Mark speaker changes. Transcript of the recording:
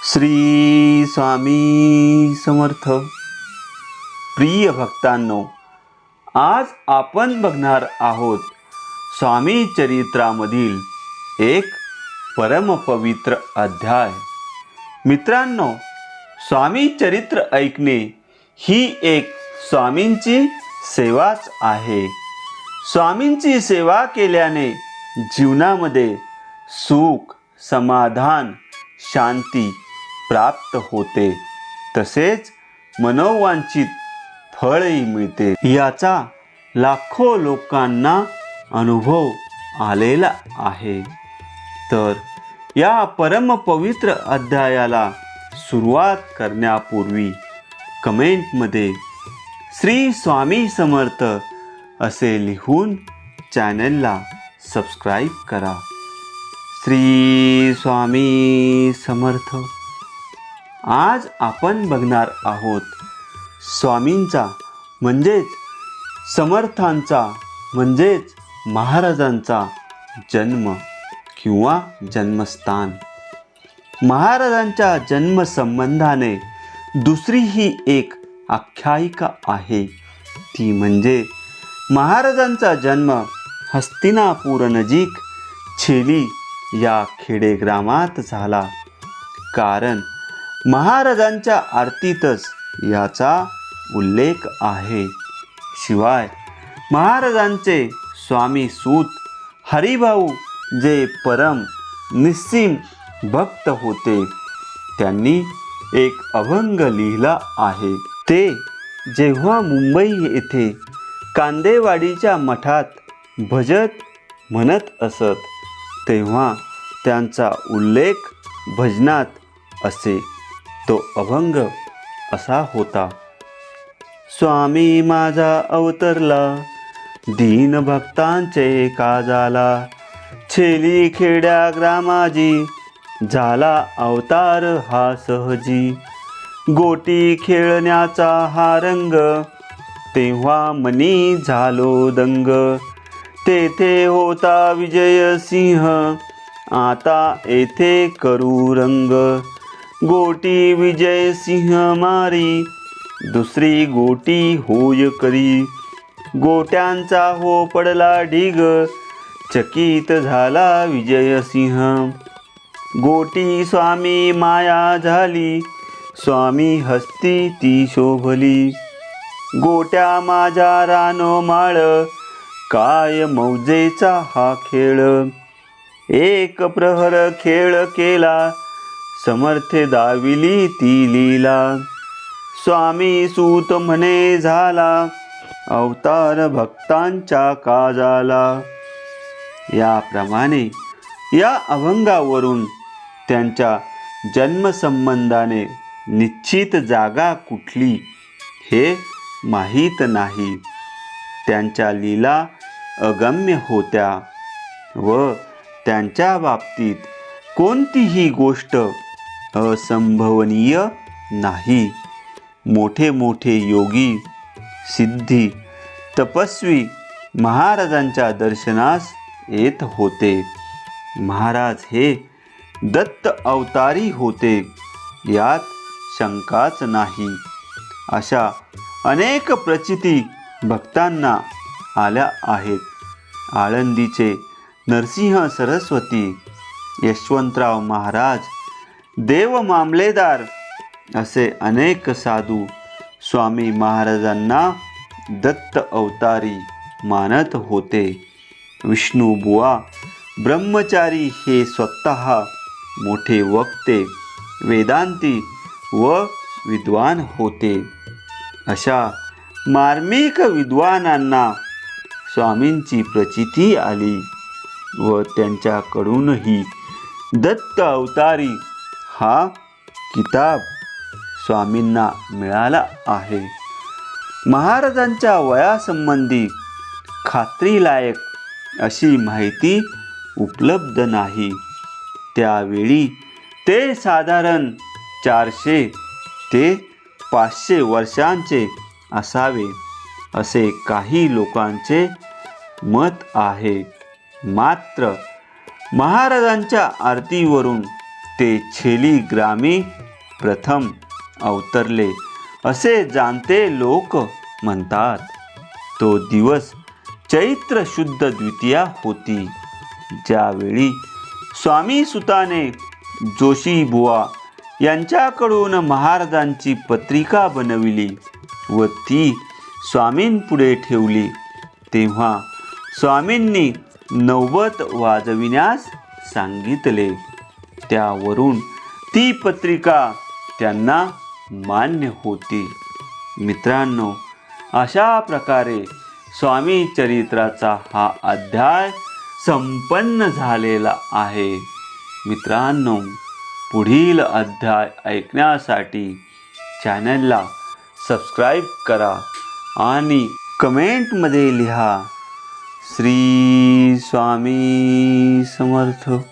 Speaker 1: श्री स्वामी समर्थ. प्रिय भक्तांनो, आज आपण बघणार आहोत स्वामी चरित्रामधील एक परमपवित्र अध्याय. मित्रांनो, स्वामी चरित्र ऐकणे ही एक स्वामींची सेवाच आहे. स्वामींची सेवा केल्याने जीवनामध्ये सुख, समाधान, शांती प्राप्त होते, तसेच मनोवांछित फळही मिळते. याचा लाखो लोकांना अनुभव आलेला आहे. तर या परमपवित्र अध्यायाला सुरुवात करण्यापूर्वी कमेंटमध्ये श्री स्वामी समर्थ असे लिहून चॅनलला सबस्क्राईब करा. श्री स्वामी समर्थ. आज आपण बघणार आहोत स्वामींचा म्हणजेच समर्थांचा म्हणजेच महाराजांचा जन्म किंवा जन्मस्थान. महाराजांच्या जन्मसंबंधाने दुसरी ही एक आख्यायिका आहे, ती म्हणजे महाराजांचा जन्म हस्तिनापूर नजीक छेली या खेडेग्रामात झाला. कारण महाराजांच्या आरतीतच याचा उल्लेख आहे. शिवाय महाराजांचे स्वामी सूत हरिभाऊ जे परम निस्सीम भक्त होते, त्यांनी एक अभंग लिहिला आहे. ते जेव्हा मुंबई येथे कांदेवाडीच्या मठात भजत म्हणत असत, तेव्हा त्यांचा उल्लेख भजनात असे. तो अभंग असा होता. स्वामी माझा अवतरला दीन भक्तांचे काजाला, छेली खेड्या ग्रामाजी झाला अवतार हा सहजी. गोटी खेळण्याचा हा रंग तेव्हा मनी झालो दंग. तेथे होता विजय सिंह आता येथे करू रंग. गोटी विजय सिंह मारी दुसरी गोटी होय करी. गोट्यांचा हो पडला ढीग चकित झाला विजय सिंह. गोटी स्वामी माया झाली स्वामी हस्ती ती शोभली. गोट्या माझ्या रानो माळ काय मौजेचा हा खेळ. एक प्रहर खेळ केला समर्थे दाविली ती लीला. स्वामी सूत म्हणे झाला अवतार भक्तांच्या काजाला. याप्रमाणे या अभंगावरून त्यांच्या जन्मसंबंधाने निश्चित जागा कुठली हे माहीत नाही. त्यांच्या लीला अगम्य होत्या व त्यांच्या बाबतीत कोणतीही गोष्ट असंभवनीय नाही. मोठे मोठे योगी, सिद्धी, तपस्वी महाराजांच्या दर्शनास येत होते. महाराज हे दत्त अवतारी होते, यात शंकाच नाही. अशा अनेक प्रचिती भक्तांना आल्या आहेत. आळंदीचे नरसिंह सरस्वती, यशवंतराव महाराज, देव मामलेदार असे अनेक साधू स्वामी महाराजांना दत्त अवतारी मानत होते. विष्णुबुवा ब्रह्मचारी हे स्वतः मोठे वक्ते, वेदांती व विद्वान होते. अशा मार्मिक विद्वानांना स्वामींची प्रचिती आली व त्यांच्याकडूनही दत्त अवतारी हा किताब स्वामींना मिळाला आहे. महाराजांच्या वयासंबंधी खात्रीलायक अशी माहिती उपलब्ध नाही. त्यावेळी ते साधारण 400 ते 500 वर्षांचे असावे असे काही लोकांचे मत आहे. मात्र महाराजांच्या आरतीवरून ते छेली ग्रामी प्रथम अवतरले असे जाणते लोक म्हणतात. तो दिवस चैत्र शुद्ध द्वितीया होती, ज्यावेळी स्वामी सुताने जोशी बुवा यांच्याकडून महाराजांची पत्रिका बनविली व ती स्वामींपुढे ठेवली. तेव्हा स्वामींनी नौबत वाजविण्यास सांगितले. त्यावरून ती पत्रिका त्यांना मान्य होती. मित्रांनो, अशा प्रकारे स्वामी चरित्राचा हा अध्याय संपन्न झालेला आहे. मित्रांनो, पुढील अध्याय ऐकण्यासाठी चॅनलला सबस्क्राईब करा आणि कमेंटमध्ये लिहा. श्री स्वामी समर्थ.